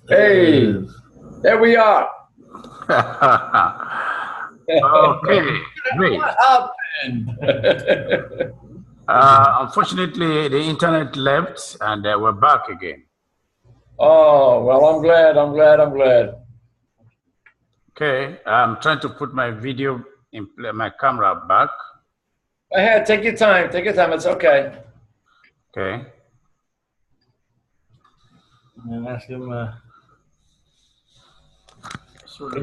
Hey, there we are. Okay, great. What happened? Unfortunately, the internet left and we're back again. Oh, well, I'm glad. Okay, I'm trying to put my video in my camera back. Go ahead, take your time. Take your time. It's okay. Okay. And ask him. And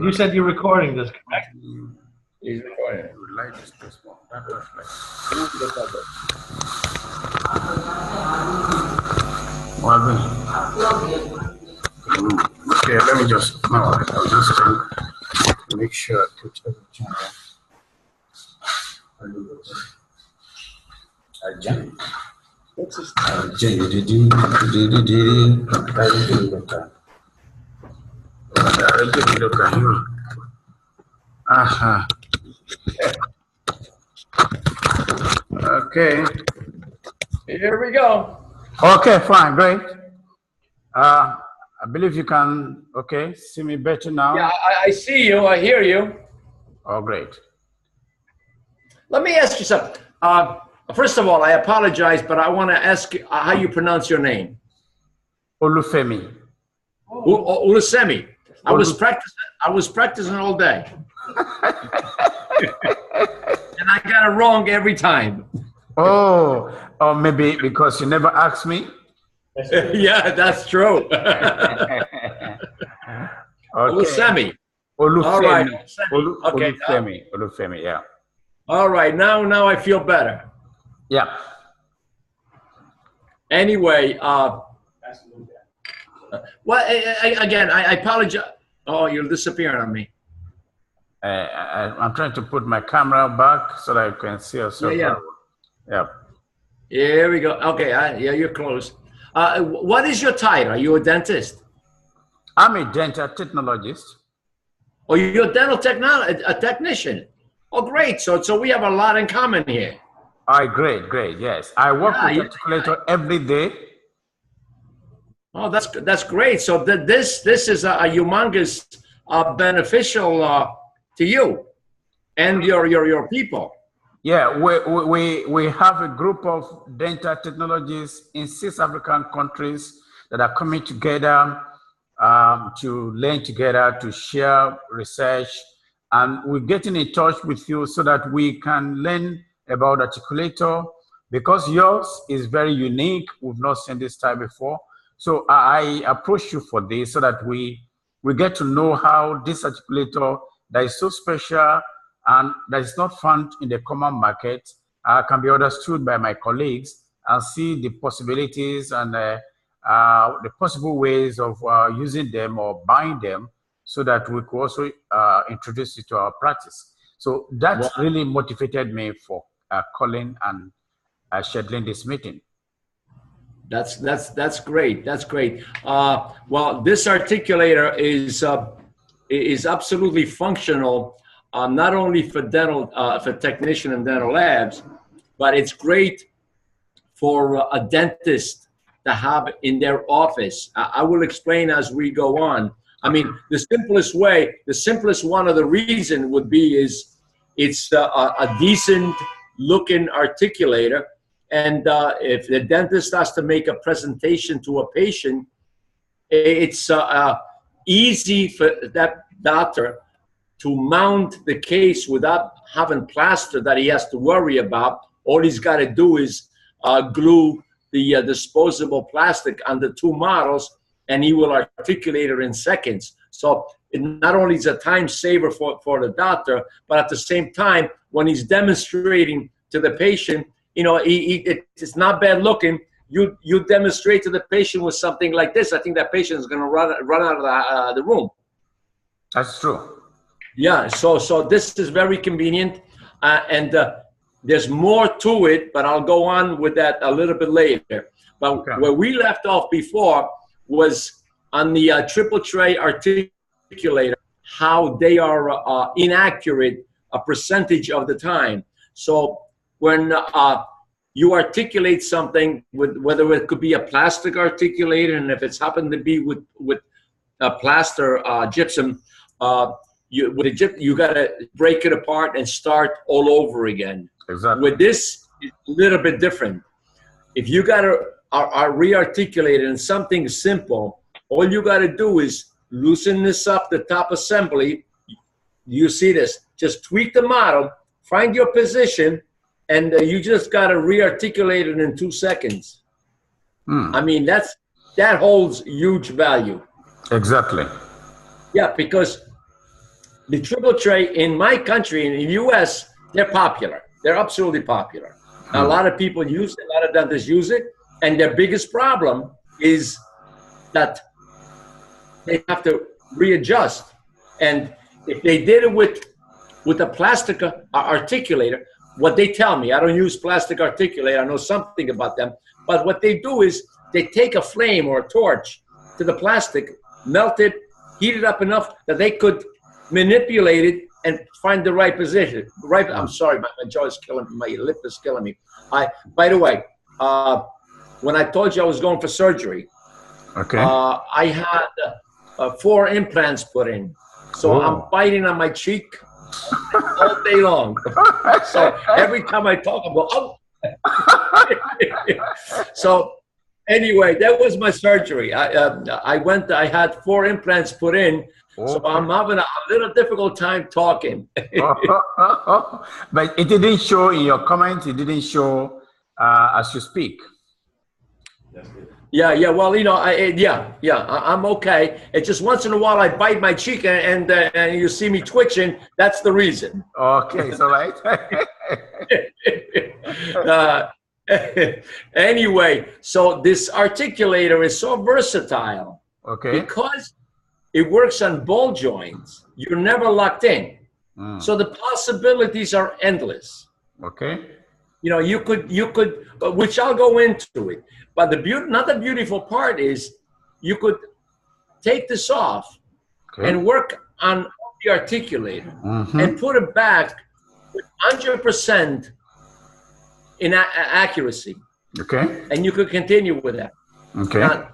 you said you're recording this, correct? He's recording. I would like this one. That was like. Okay, let me just. No, I'll just make sure I put everything. What's this? Okay. Here we go. Okay, fine, great. I believe you can, okay, see me better now? Yeah, I see you. I hear you. Oh, great. Let me ask you something. First of all, I apologize, but I want to ask you how you pronounce your name. Olufemi. Ulusemi. I was practicing all day. And I got it wrong every time. Oh, or maybe because you never asked me? Yeah, that's true. Ulusemi. Olufemi. All right. Okay. Olufemi, yeah. All right, now I feel better. Yeah. Anyway, well, again, I apologize. Oh, you're disappearing on me. I'm trying to put my camera back so that I can see yourself. Yeah. Yeah. Here we go. Okay, yeah, you're close. What is your title? Are you a dentist? I'm a dental technologist. Oh, you're a dental technician. Oh, great. So we have a lot in common here. Great, yes. I work with Articulator every day. Oh, that's great. So this is a humongous beneficial to you and your people. Yeah, we have a group of dental technologists in 6 African countries that are coming together to learn together, to share research, and we're getting in touch with you so that we can learn about Articulator, because yours is very unique. We've not seen this type before. So I approach you for this so that we get to know how this Articulator that is so special and that is not found in the common market can be understood by my colleagues and see the possibilities and the possible ways of using them or buying them, so that we could also introduce it to our practice. So that really motivated me for calling and scheduling this meeting. That's great. That's great. Well, this articulator is absolutely functional, not only for dental, for technician and dental labs, but it's great for a dentist to have in their office. I will explain as we go on. I mean, the simplest one of the reason would be is it's a decent looking articulator. And if the dentist has to make a presentation to a patient, it's easy for that doctor to mount the case without having plaster that he has to worry about. All he's got to do is glue the disposable plastic on the 2 models, and he will articulate it in seconds. So it not only is a time saver for the doctor, but at the same time, when he's demonstrating to the patient, you know, it's not bad looking. You demonstrate to the patient with something like this, I think that patient is going to run out of the room. That's true. Yeah, so this is very convenient, and there's more to it, but I'll go on with that a little bit later. But where we left off before was on the triple tray articulator, how they are inaccurate a percentage of the time. So when you articulate something with, whether it could be a plastic articulator, and if it's happened to be with a plaster gypsum, you got to break it apart and start all over again. Exactly. With this, it's a little bit different. If you got to re-articulate it in something simple, all you got to do is loosen this up, the top assembly. You see this? Just tweak the model, find your position, and you just got to re-articulate it in 2 seconds. I mean, that holds huge value. Exactly. Yeah, because the triple tray in my country, in the U.S., they're popular. They're absolutely popular. A lot of people use it, a lot of dentists use it, and their biggest problem is that they have to readjust. And if they did it with a plastic articulator, what they tell me, I don't use plastic articulator, I know something about them, but what they do is they take a flame or a torch to the plastic, melt it, heat it up enough that they could manipulate it and find the right position. Right, I'm sorry, my jaw is killing me, my lip is killing me. By the way, when I told you I was going for surgery, I had 4 implants put in. So I'm biting on my cheek all day long. So every time I talk, I go, oh. So anyway, that was my surgery. I had 4 implants put in. So I'm having a little difficult time talking. But it didn't show in your comments. It didn't show as you speak. Yeah. Well, you know, I'm okay. It's just once in a while I bite my cheek and you see me twitching. That's the reason. Okay, it's all right. Anyway, so this articulator is so versatile. Okay. Because it works on ball joints. You're never locked in. So the possibilities are endless. Okay. You know, you could, which I'll go into it. But the beautiful part is you could take this off and work on the articulator and put it back with 100% in accuracy. Okay. And you could continue with that. Okay. Now,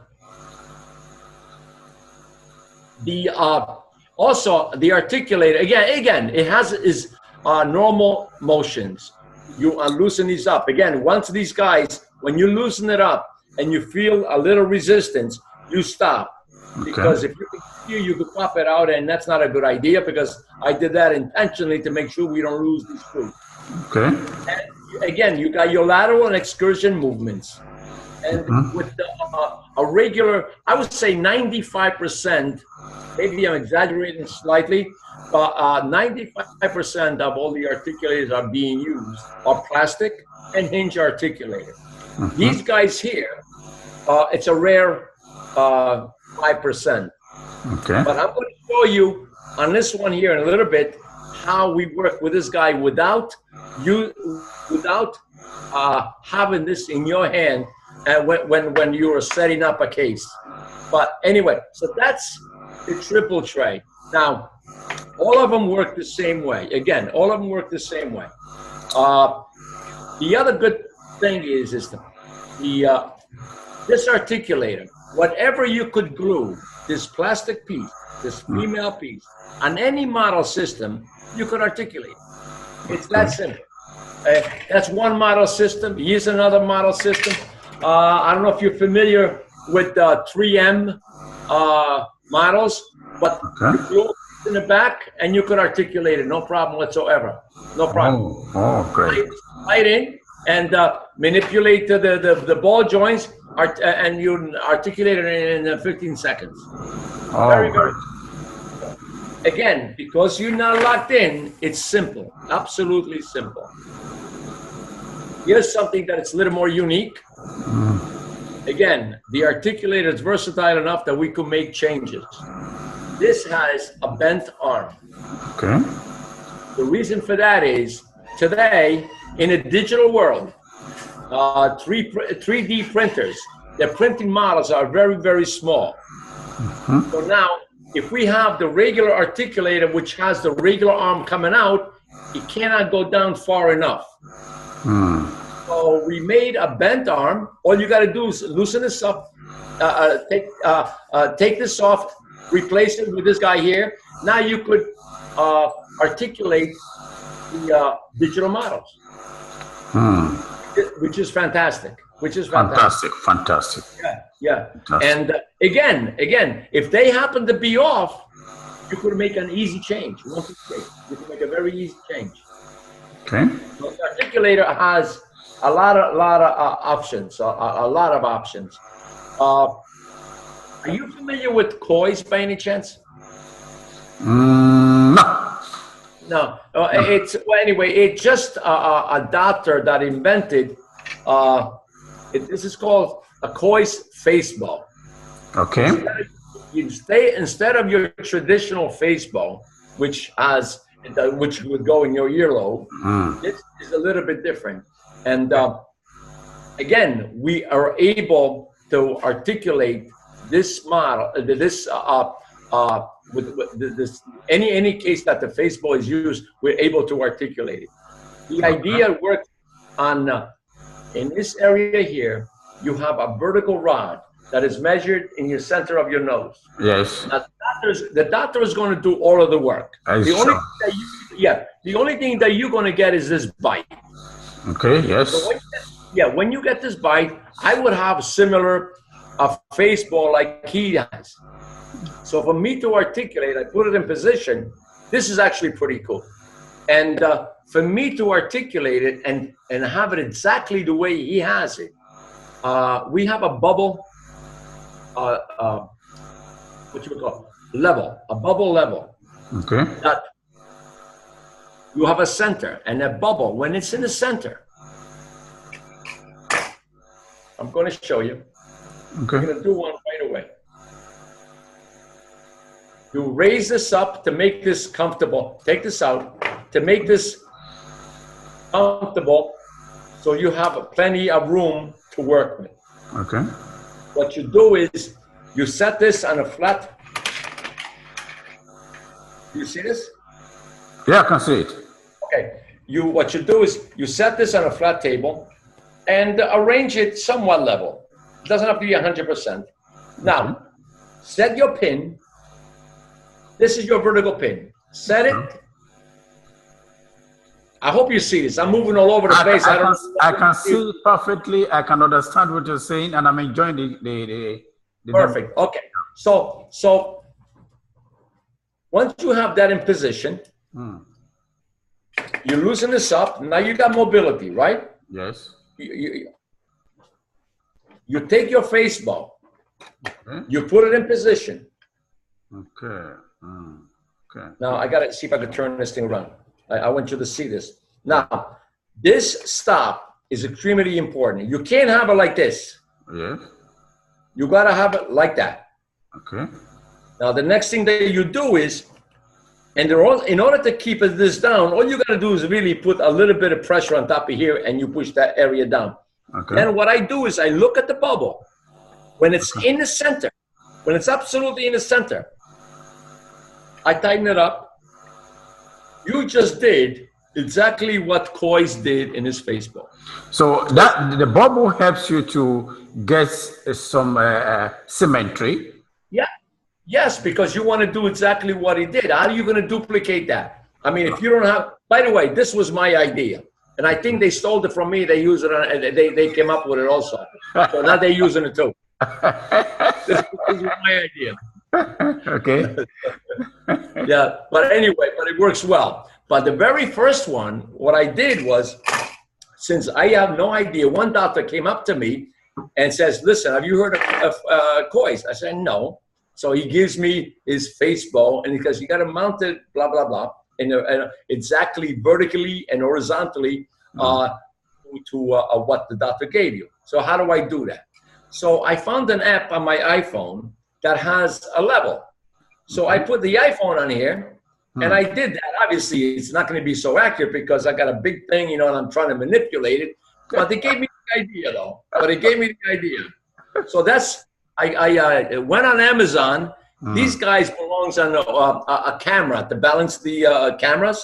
also the articulator again it has is normal motions. You loosen these up again. Once these guys, when you loosen it up and you feel a little resistance, you stop. Because if you continue, you could pop it out, and that's not a good idea, because I did that intentionally to make sure we don't lose these screws. Okay. And again, you got your lateral and excursion movements, and with a regular, I would say 95%. Maybe I'm exaggerating slightly, but 95% of all the articulators are being used are plastic and hinge articulator. These guys here, it's a rare 5%. Okay. But I'm going to show you on this one here in a little bit how we work with this guy without having this in your hand when you are setting up a case. But anyway, so that's the triple tray. Now, all of them work the same way. Again, all of them work the same way. The other good thing is this articulator, whatever you could glue, this plastic piece, this female piece, on any model system, you could articulate. It's that simple. That's one model system. Here's another model system. I don't know if you're familiar with 3M models, but you glue it in the back and you could articulate it, no problem whatsoever. No problem. Oh, great. Slide in and manipulate the ball joints, and you articulate it in 15 seconds. Very, very. Again, because you're not locked in, it's simple, absolutely simple. Here's something that it's a little more unique. Again, the articulator is versatile enough that we could make changes. This has a bent arm. Okay. The reason for that is today, in a digital world, 3D printers, their printing models are very, very small. So now, if we have the regular articulator, which has the regular arm coming out, it cannot go down far enough. So we made a bent arm. All you got to do is loosen this up, take this off, replace it with this guy here. Now you could articulate the digital models, which is fantastic. Fantastic. Yeah. And again, if they happen to be off, you could make an easy change. You can make a very easy change. Okay. So the articulator has a lot of options. A lot of options. Are you familiar with coils by any chance? No. It's just a doctor that invented. This is called a Coy's face bow. Okay. Instead of your traditional face bow, which would go in your earlobe, this is a little bit different. And again, we are able to articulate this model, with this any case that the face bow is used, we're able to articulate it. The idea works on in this area here. You have a vertical rod that is measured in your center of your nose. Yes. Now, the doctor is going to do all of the work. The only thing that you're going to get is this bite. Okay. Yes. So when you get this bite, I would have similar face bow like he has. So for me to articulate, I put it in position. This is actually pretty cool. And for me to articulate it and have it exactly the way he has it, we have a bubble, what you would call a bubble level. Okay. That you have a center, and that bubble, when it's in the center, I'm going to show you. Okay. I'm going to do one right away. You raise this up to make this comfortable. Take this out to make this comfortable, so you have plenty of room to work with. Okay. What you do is you set this on a flat. You see this? Yeah, I can see it. Okay. What you do is you set this on a flat table and arrange it somewhat level. It doesn't have to be 100%. Now, set your pin. This is your vertical pin. Set it. I hope you see this. I'm moving all over the place. I can see it perfectly. I can understand what you're saying, and I'm enjoying the perfect. Okay. So once you have that in position, you loosen this up. Now you got mobility, right? Yes. You take your face bow. Okay. You put it in position. Okay. Okay. Now I got to see if I can turn this thing around. I want you to see this. Now, this stop is extremely important. You can't have it like this. Yes. You got to have it like that. Okay. Now, the next thing that you do is, in order to keep this down, all you got to do is really put a little bit of pressure on top of here, and you push that area down. Okay. Then what I do is I look at the bubble. When it's in the center, when it's absolutely in the center, I tighten it up. You just did exactly what Coy's did in his face bow. So that the bubble helps you to get some symmetry. Yeah. Yes, because you want to do exactly what he did. How are you going to duplicate that? I mean, if you don't have. By the way, this was my idea, and I think they stole it from me. They use it. They came up with it also. So now they're using it too. This was my idea. Okay. Yeah, but anyway, but it works well. But the very first one, what I did was, since I have no idea, one doctor came up to me and says, "Listen, have you heard of Coy's?" I said, "No." So he gives me his face bow, and he goes, "You got to mount it, blah blah blah, and exactly vertically and horizontally to what the doctor gave you." So how do I do that? So I found an app on my iPhone that has a level. So I put the iPhone on here, and I did that. Obviously, it's not going to be so accurate because I got a big thing, and I'm trying to manipulate it. But they gave me the idea, though. But it gave me the idea. So that's, I went on Amazon. These guys belongs on a camera to balance the cameras.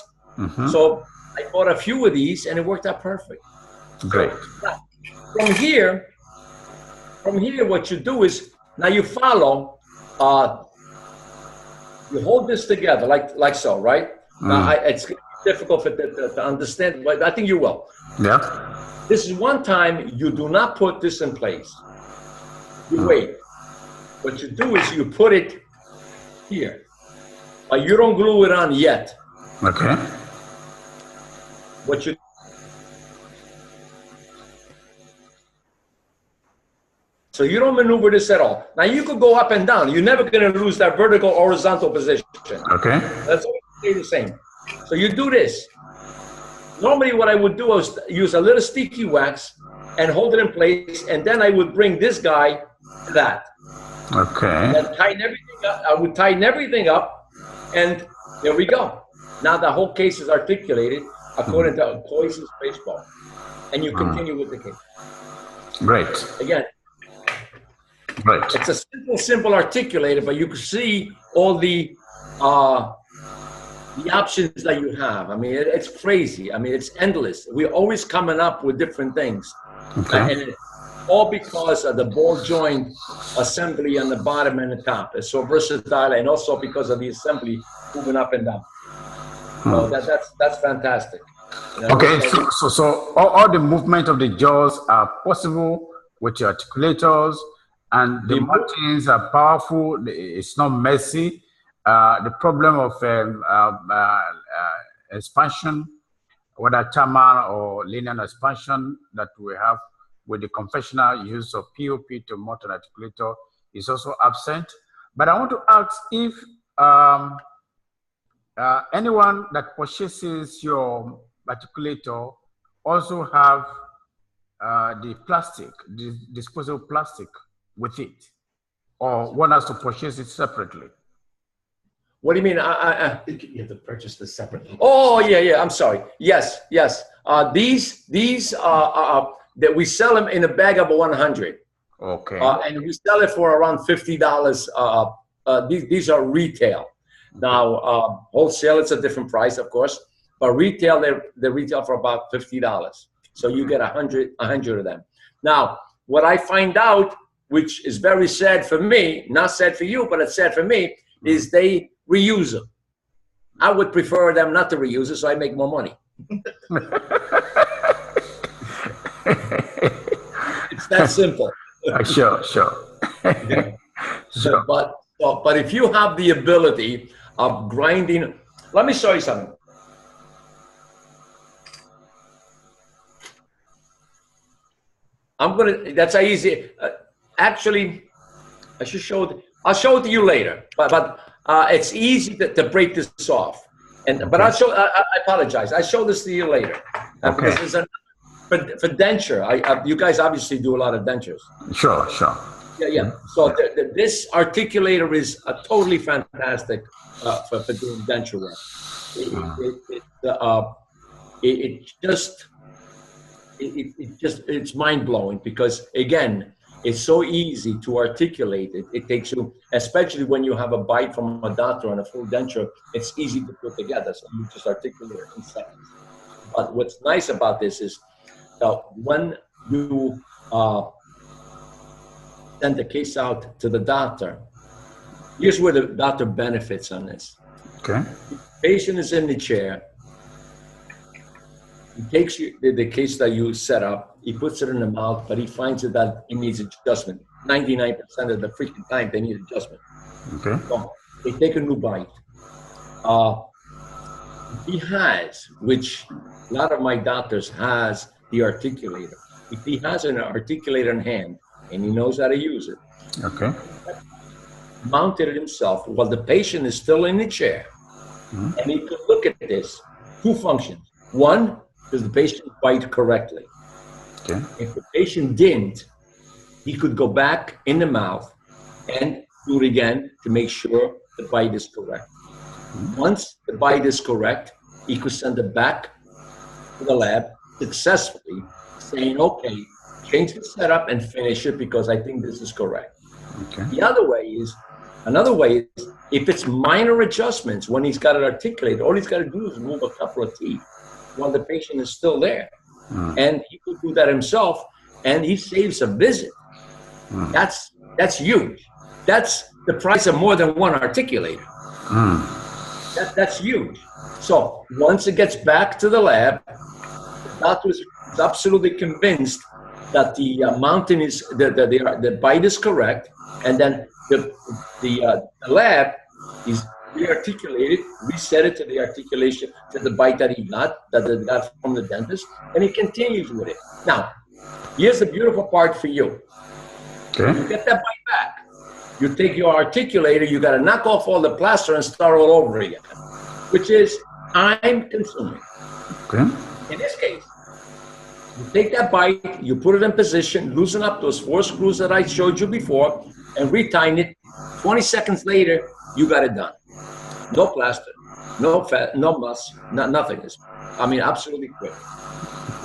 So I bought a few of these, and it worked out perfect. Great. Now, from here, what you do is, now you follow, you hold this together like so, right? Now, it's difficult to understand, but I think you will. Yeah. This is one time you do not put this in place. You wait. What you do is you put it here. You don't glue it on yet. Okay. What you So you don't maneuver this at all. Now you could go up and down. You're never going to lose that vertical horizontal position. Okay. That's always stay the same. So you do this. Normally what I would do is use a little sticky wax and hold it in place, and then I would bring this guy to that. Okay. And tighten everything up. I would tighten everything up, and there we go. Now the whole case is articulated according to Cloyce's baseball. And you continue with the case. Great. Again, Right. it's a simple articulator, but you can see all the options that you have. I mean, it's crazy. I mean, it's endless. We're always coming up with different things. Okay. And it's all because of the ball joint assembly on the bottom and the top. It's so versatile, and also because of the assembly moving up and down. So that's fantastic. You know, Okay, so all the movement of the jaws are possible with your articulators, and the markings are powerful. It's not messy. The problem of expansion, whether thermal or linear expansion that we have with the conventional use of POP to motor articulator is also absent. But I want to ask if anyone that purchases your articulator also have the plastic, the disposable plastic with it, or one has to purchase it separately? what do you mean? I think you have to purchase this separately. Oh, yeah. I'm sorry. Yes. These that we sell them in a bag of 100. Okay. And we sell it for around $50. These are retail. Now, wholesale, it's a different price, of course, but retail, they retail for about $50. So you get 100 of them. Now, what I find out, which is very sad for me, not sad for you, but it's sad for me, is they reuse them. I would prefer them not to reuse it, so I make more money. It's that simple. Sure. Yeah. Sure. But if you have the ability of grinding, let me show you something. That's how easy. Actually, I'll show it to you later. But it's easy to break this off. But I apologize. I'll show this to you later. Okay. This is for denture. You guys obviously do a lot of dentures. Sure. Yeah. So this articulator is totally fantastic for doing denture work. It's mind blowing because again, it's so easy to articulate it. It takes you, especially when you have a bite from a doctor on a full denture, it's easy to put together. So you just articulate it in seconds. But what's nice about this is when you send the case out to the doctor, here's where the doctor benefits on this. Okay. The patient is in the chair. He takes the case that you set up, he puts it in the mouth, but he finds that it needs adjustment. 99% of the freaking time, they need adjustment. Okay. So they take a new bite. He has, which a lot of my doctors has, the articulator. If he has an articulator in hand and he knows how to use it, Okay. mounted it himself while the patient is still in the chair, and he could look at this. Two functions. One, does the patient bite correctly? Okay. If the patient didn't, he could go back in the mouth and do it again to make sure the bite is correct. Once the bite is correct, he could send it back to the lab successfully, saying, okay, change the setup and finish it because I think this is correct. Okay. Another way is if it's minor adjustments when he's got it articulated, all he's got to do is move a couple of teeth while the patient is still there. and he could do that himself, and he saves a visit. That's huge. That's the price of more than one articulator. That's huge. So once it gets back to the lab, the doctor is absolutely convinced that the mountain is the bite is correct, and then the lab is re-articulated, reset it to the articulation to the bite that he got from the dentist, and he continues with it. Now, here's the beautiful part for you. Okay. You get that bite back. You take your articulator, you got to knock off all the plaster and start all over again, which is time consuming. Okay. In this case, you take that bite, you put it in position, loosen up those 4 screws that I showed you before, and retighten it. 20 seconds later, you got it done. No plaster, no fat, no muss, nothing. I mean, absolutely quick.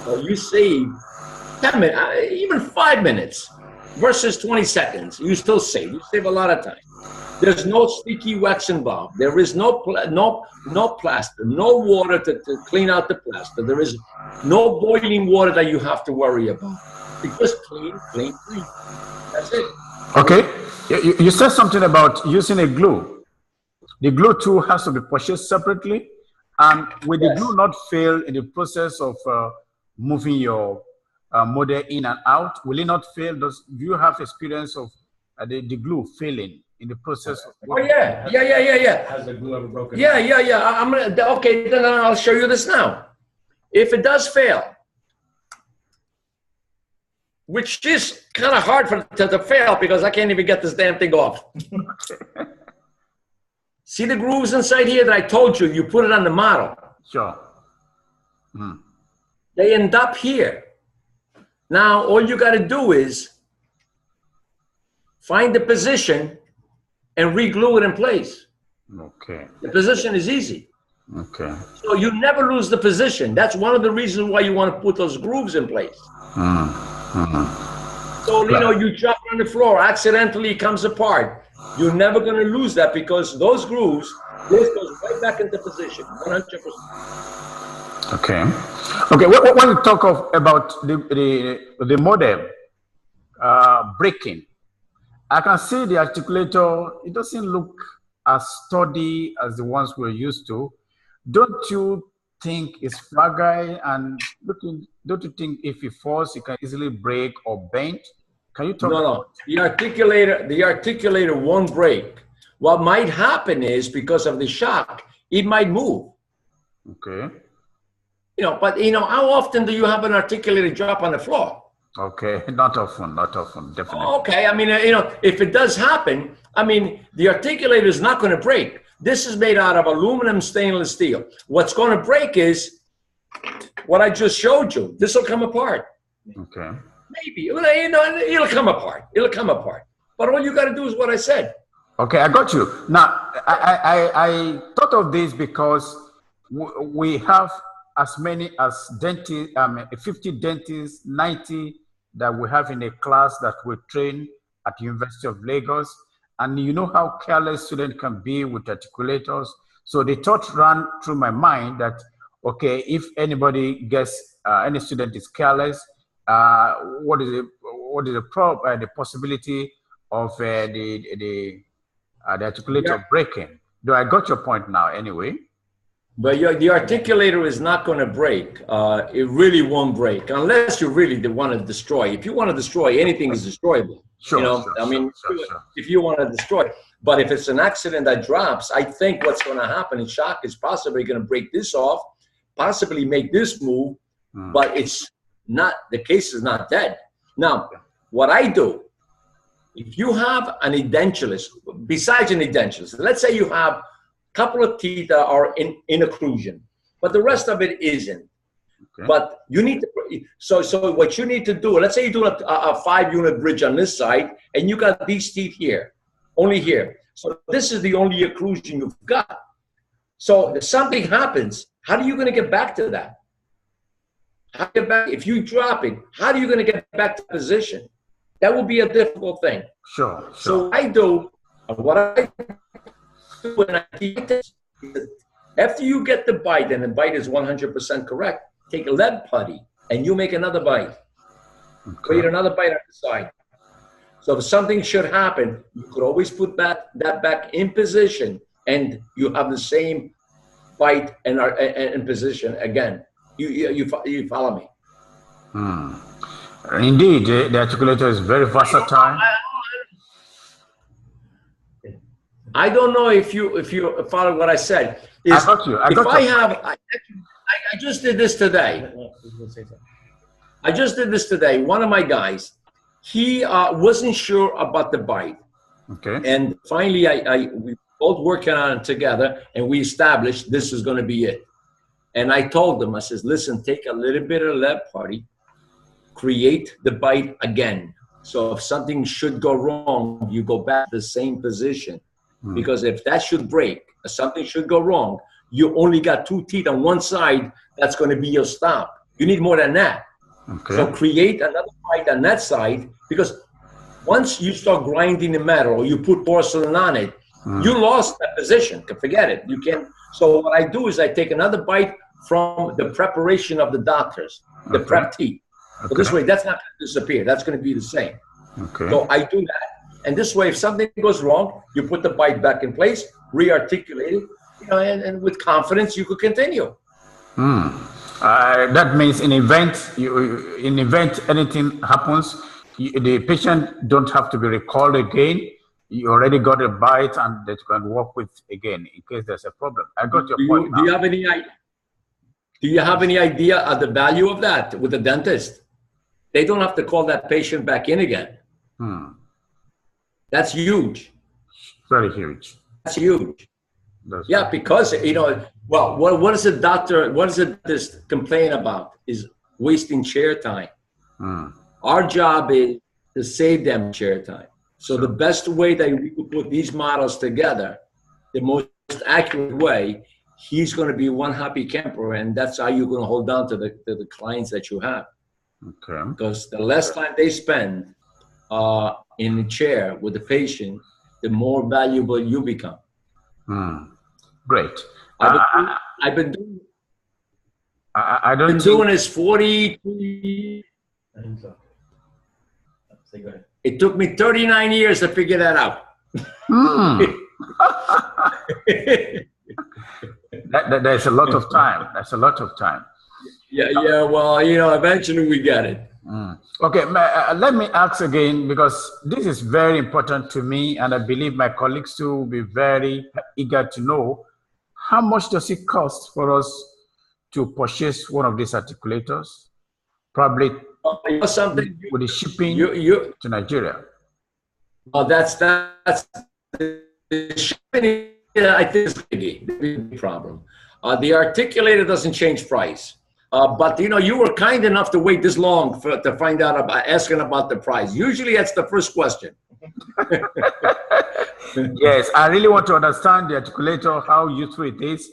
So you save 10 minutes, even 5 minutes versus 20 seconds. You still save. You save a lot of time. There's no sticky wax involved. There is no plaster, no water to clean out the plaster. There is no boiling water that you have to worry about. It's just clean, clean, clean. That's it. Okay. You said something about using a glue. The glue too has to be purchased separately. And will the glue not fail in the process of moving your model in and out? Will it not fail? Do you have experience of the glue failing in the process of Oh yeah. Has the glue ever broken? Yeah. I'm gonna, okay, then I'll show you this now. If it does fail, which is kind of hard to fail because I can't even get this damn thing off. See the grooves inside here that I told you, you put it on the model. Sure. They end up here. Now, all you got to do is find the position and re-glue it in place. Okay. The position is easy. Okay. So you never lose the position. That's one of the reasons why you want to put those grooves in place. So, you know, you drop it on the floor, accidentally it comes apart. You're never going to lose that because those grooves, this goes right back into position, 100%. Okay. Okay. When you talk about the model breaking, I can see the articulator. It doesn't look as sturdy as the ones we're used to. Don't you think it's fragile? And don't you think if it falls, it can easily break or bend? Can you talk? No. The articulator won't break. What might happen is because of the shock, it might move. Okay. You know, but you know, how often do you have an articulator drop on the floor? Okay, not often, definitely. Okay, I mean, you know, if it does happen, I mean, the articulator is not going to break. This is made out of aluminum stainless steel. What's going to break is what I just showed you. This will come apart. Okay. Maybe, you know, it'll come apart. It'll come apart. But all you got to do is what I said. Okay, I got you. Now, I thought of this because we have as many as 50 dentists, 90 that we have in a class that we train at the University of Lagos. And you know how careless students can be with articulators. So the thought ran through my mind that, okay, if anybody gets, any student is careless, what is the possibility of the articulator breaking? Though I got your point now anyway. But the articulator is not going to break. It really won't break unless you really want to destroy. If you want to destroy, anything is destroyable. Sure, you know, if you want to destroy. But if it's an accident that drops, I think what's going to happen in shock is possibly going to break this off, possibly make this move, but it's not, the case is not dead. Now, what I do, if you have an edentulous, besides an edentulous, let's say you have couple of teeth that are in occlusion, but the rest of it isn't. Okay. But you need to, so what you need to do, let's say you do a 5-unit bridge on this side, and you got these teeth here, only here. So this is the only occlusion you've got. So if something happens, how are you going to get back to that? How do you get back? If you drop it, how are you going to get back to position? That will be a difficult thing. Sure. So what I do when I teach this, after you get the bite, and the bite is 100% correct, take a lead putty and you make another bite. Okay. Create another bite on the side. So if something should happen, you could always put that back in position, and you have the same bite and in position again. You follow me? Indeed, the articulator is very versatile. I don't know if you follow what I said. I got you. I just did this today. I just did this today. One of my guys, he wasn't sure about the bite. Okay. And finally, we both working on it together, and we established this is going to be it. And I told him, I says, listen, take a little bit of left party, create the bite again. So if something should go wrong, you go back to the same position. Because if that should break, if something should go wrong, you only got 2 teeth on one side, that's going to be your stop. You need more than that. Okay. So create another bite on that side, because once you start grinding the metal or you put porcelain on it, you lost that position. Forget it. You can't. So what I do is I take another bite from the preparation of the doctors, the prep teeth. So this way, that's not going to disappear. That's going to be the same. Okay. So I do that. And this way, if something goes wrong, you put the bite back in place, re-articulate it, and with confidence, you could continue. That means in event anything happens, the patient don't have to be recalled again. You already got a bite, and that you can work with again in case there's a problem. I got your point. Do you have any idea of the value of that with the dentist? They don't have to call that patient back in again. That's huge. Very huge. That's huge. Because well, what does the dentist complain about? Is wasting chair time. Our job is to save them chair time. So the best way that we could put these models together, the most accurate way, he's going to be one happy camper, and that's how you're going to hold on to the clients that you have. Okay. Because the less time they spend in the chair with the patient, the more valuable you become. Great. I've been doing this 42 years. Enzo. Say go ahead. It took me 39 years to figure that out. There's a lot of time. That's a lot of time. Yeah. Well, eventually we get it. Okay, let me ask again, because this is very important to me, and I believe my colleagues too will be very eager to know, how much does it cost for us to purchase one of these articulators? Probably something with the shipping to Nigeria. That's the shipping. I think is the big problem. The articulator doesn't change price. But you were kind enough to wait this long to find out asking about the price. Usually that's the first question. Yes, I really want to understand the articulator, how useful it is.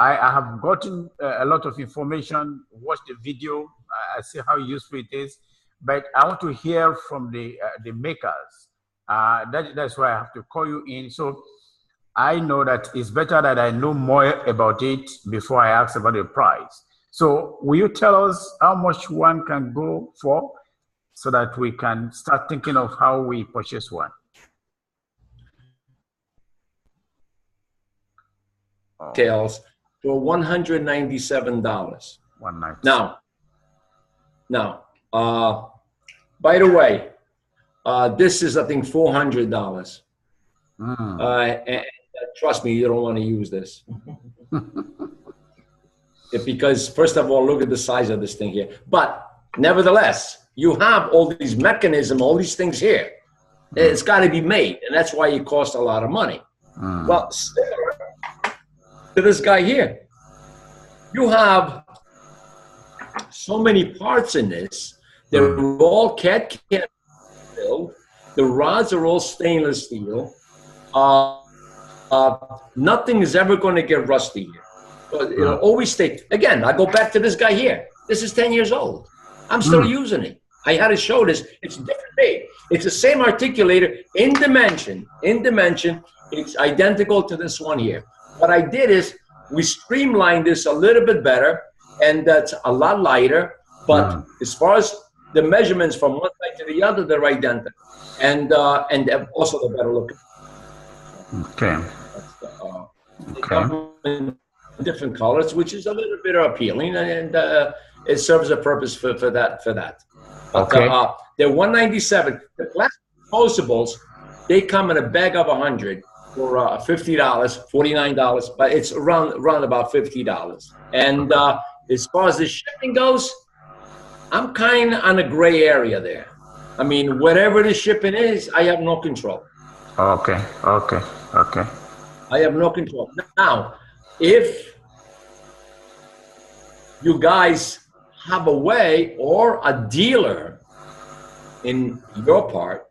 I have gotten a lot of information, watched the video, I see how useful it is, but I want to hear from the makers. That's why I have to call you in. So I know that it's better that I know more about it before I ask about the price. So will you tell us how much one can go for, so that we can start thinking of how we purchase one? Details for $197. Now, by the way, this is, I think, $400. And trust me, you don't want to use this. Because first of all, look at the size of this thing here. But nevertheless, you have all these mechanisms, all these things here. It's got to be made, and that's why it costs a lot of money. Well, similar to this guy here, you have so many parts in this. They're all CAD filled. The rods are all stainless steel. Nothing is ever going to get rusty here. It'll always stay. Again, I go back to this guy here. This is 10 years old. I'm still using it. I had to show this. It's different made. It's the same articulator in dimension. It's identical to this one here. What I did is we streamlined this a little bit better, and that's a lot lighter. But as far as the measurements from one side to the other, they're identical, and also they're better looking. Okay. They come in different colors, which is a little bit appealing, and it serves a purpose for that. But, okay. they're $197. The plastic disposables, they come in a bag of 100 for $50, $49, but it's around about $50. And as far as the shipping goes, I'm kind of on a gray area there. I mean, whatever the shipping is, I have no control. Okay. I have no control. Now, if you guys have a way or a dealer in your part,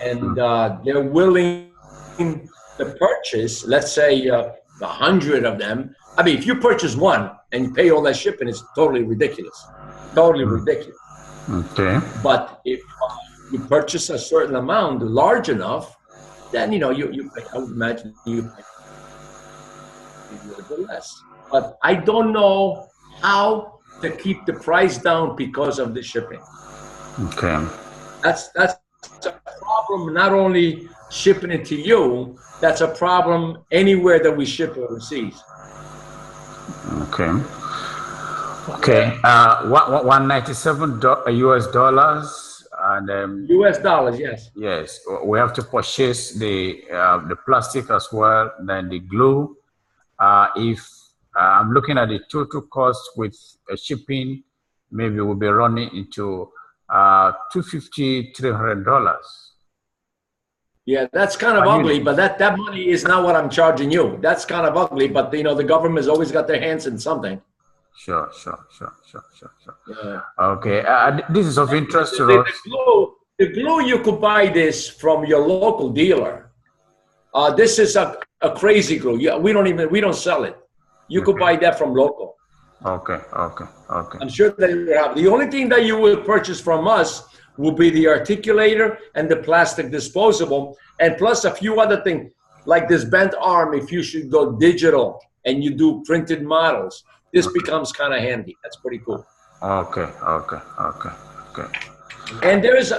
and they're willing to purchase, let's say 100 of them. I mean, if you purchase one and you pay all that shipping, it's totally ridiculous. Totally ridiculous. Okay. But if you purchase a certain amount, large enough, then you I would imagine you pay a little bit less. But I don't know how to keep the price down because of the shipping. Okay. That's a problem. Not only shipping it to you, that's a problem anywhere that we ship overseas. Okay. Okay. $197 US dollars, and US dollars, yes. yes, we have to purchase the plastic as well, then the glue. If I'm looking at the total cost with shipping, maybe we'll be running into $250, $300. Yeah, that's kind of ugly, but that money is not what I'm charging you. That's kind of ugly, but the government's always got their hands in something. Sure. Yeah. Okay, this is of interest to us. The glue, you could buy this from your local dealer. This is a crazy glue. Yeah, we don't sell it. You could buy that from local. Okay. I'm sure that you have. The only thing that you will purchase from us will be the articulator and the plastic disposable, and plus a few other things like this bent arm. If you should go digital and you do printed models, this becomes kind of handy. That's pretty cool. Okay. And there's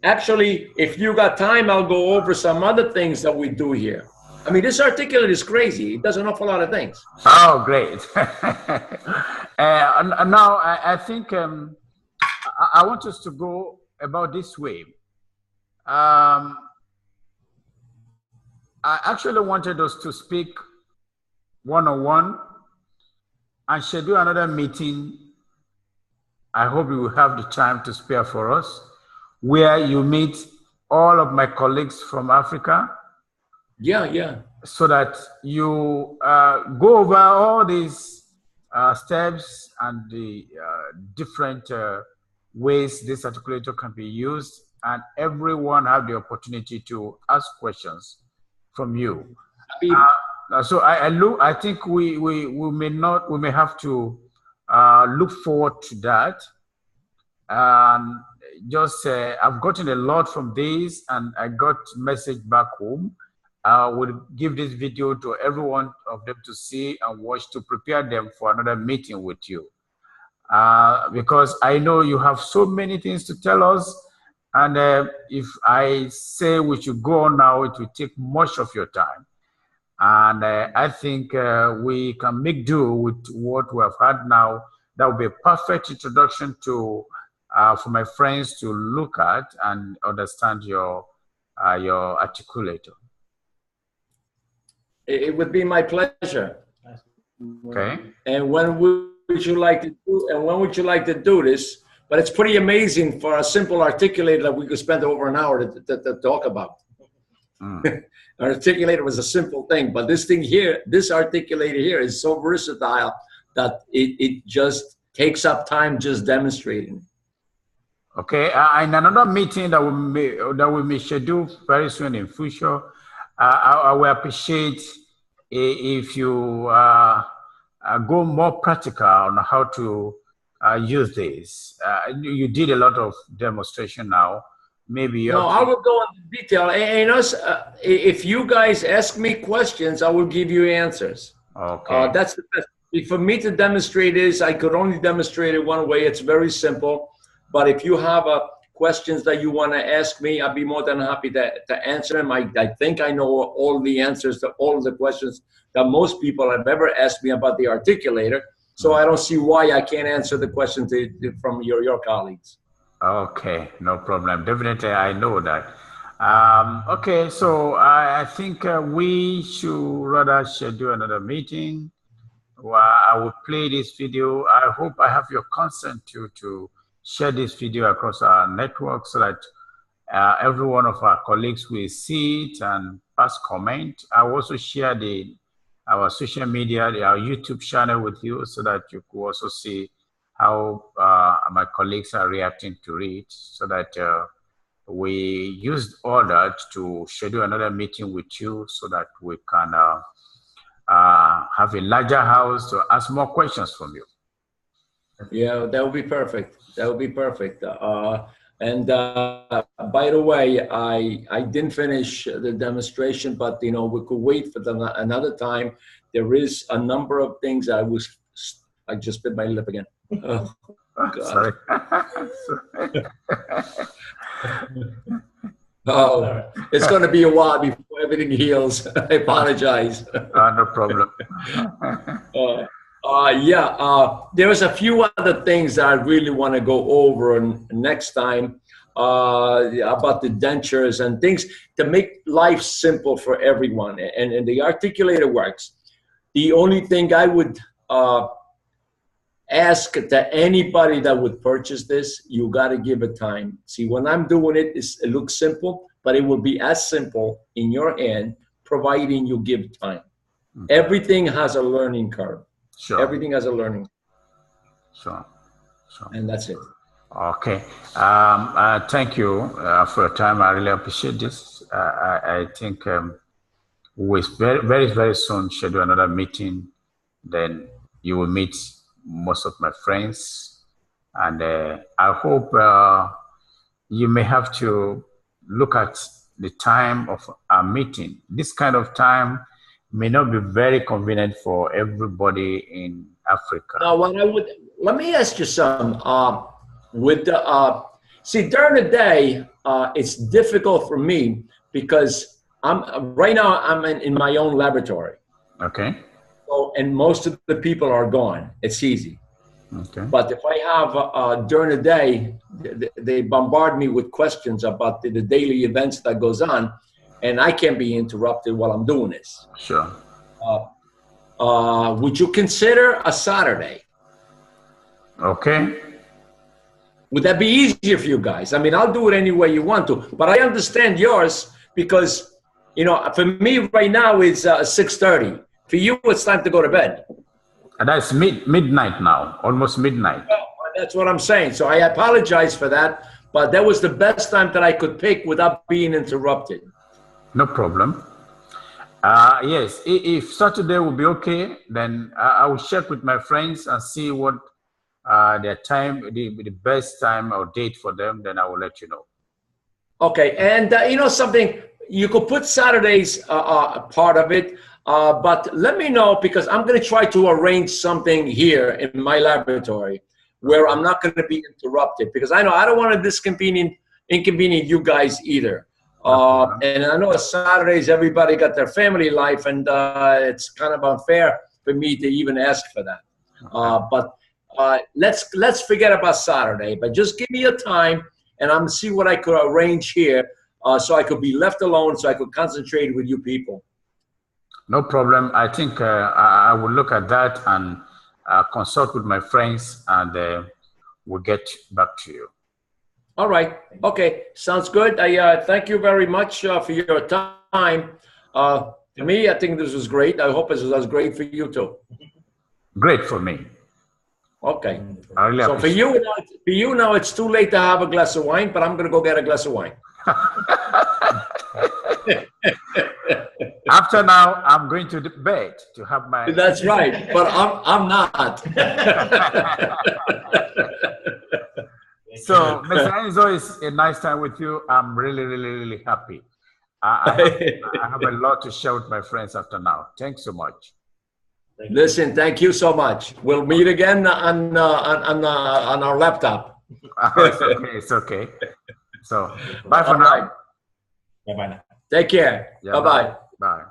actually, if you got time, I'll go over some other things that we do here. I mean, this articulator is crazy. It does an awful lot of things. Oh, great. Now, I think I want us to go about this way. I actually wanted us to speak one-on-one and schedule another meeting. I hope you will have the time to spare for us, where you meet all of my colleagues from Africa. Yeah. So that you go over all these steps and the different ways this articulator can be used, and everyone have the opportunity to ask questions from you. So I think we may have to look forward to that. Just I've gotten a lot from this, and I got message back home. I will give this video to everyone of them to see and watch to prepare them for another meeting with you. Because I know you have so many things to tell us, and if I say we should go on now, it will take much of your time. And I think we can make do with what we have had now. That will be a perfect introduction to for my friends to look at and understand your articulator. It would be my pleasure. Okay. And when would you like to do? And when would you like to do this? But it's pretty amazing for a simple articulator that we could spend over an hour to talk about. An articulator was a simple thing, but this thing here, this articulator here, is so versatile that it just takes up time just demonstrating. Okay. In another meeting that we may schedule very soon in future, I will appreciate if you go more practical on how to use this. You did a lot of demonstration now. Maybe you I will go into detail. And us, if you guys ask me questions, I will give you answers. Okay. That's the best. For me to demonstrate is, I could only demonstrate it one way. It's very simple. But if you have questions that you want to ask me, I'd be more than happy to answer them. I think I know all the answers to all of the questions that most people have ever asked me about the articulator. So I don't see why I can't answer the questions from your colleagues. Okay, no problem. Definitely, I know that. Okay, so I think we should rather schedule another meeting where I will play this video. I hope I have your consent to share this video across our network so that every one of our colleagues will see it and pass comment. I will also share our social media, our YouTube channel with you so that you could also see how my colleagues are reacting to it, so that we used all that to schedule another meeting with you so that we can have a larger house to ask more questions from you. Yeah, that would be perfect. That would be perfect. And by the way, I didn't finish the demonstration, but we could wait for another time. There is a number of things I just bit my lip again. Oh, God. Sorry. Oh, it's going to be a while before everything heals. I apologize. No problem. There was a few other things that I really want to go over next time about the dentures and things to make life simple for everyone. And the articulator works. The only thing I would ask to anybody that would purchase this, you got to give it time. See, when I'm doing it, it looks simple, but it will be as simple in your hand, providing you give time. Okay. Everything has a learning curve. Sure. Everything has a learning. Sure. And that's it. Okay. Thank you for your time. I really appreciate this. I think we'll very, very, very soon schedule another meeting. Then you will meet most of my friends. And I hope you may have to look at the time of our meeting. This kind of time may not be very convenient for everybody in Africa. Now, let me ask you something. See, during the day, it's difficult for me because right now I'm in my own laboratory. Okay. So, and most of the people are gone. It's easy. Okay. But if I have during the day, they bombard me with questions about the daily events that goes on, and I can't be interrupted while I'm doing this. Sure. Would you consider a Saturday? Okay. Would that be easier for you guys? I mean, I'll do it any way you want to, but I understand yours because, for me right now it's 6:30. For you, it's time to go to bed. And that's midnight now, almost midnight. Well, that's what I'm saying. So I apologize for that, but that was the best time that I could pick without being interrupted. No problem. Yes, if Saturday will be okay, then I will check with my friends and see what their time, the best time or date for them, then I will let you know. Okay, and something, you could put Saturdays part of it, but let me know because I'm going to try to arrange something here in my laboratory where I'm not going to be interrupted because I know I don't want to inconvenience you guys either. And I know Saturdays everybody got their family life, and it's kind of unfair for me to even ask for that. But let's forget about Saturday. But just give me a time, and I'm gonna see what I could arrange here, so I could be left alone, so I could concentrate with you people. No problem. I think I will look at that and consult with my friends, and we'll get back to you. All right. Okay. Sounds good. I thank you very much for your time. To me, I think this was great. I hope this was great for you too. Great for me. Okay. Really so for you now, it's too late to have a glass of wine, but I'm going to go get a glass of wine. After now, I'm going to bed to have my. That's right, but I'm not. So, Mr. Enzo, it's a nice time with you. I'm really, really, really happy. I have a lot to share with my friends after now. Thanks so much. Listen, thank you so much. We'll meet again on our laptop. It's okay. It's okay. So, bye for now. Right. Bye-bye now. Take care. Yeah, Bye-bye. Bye.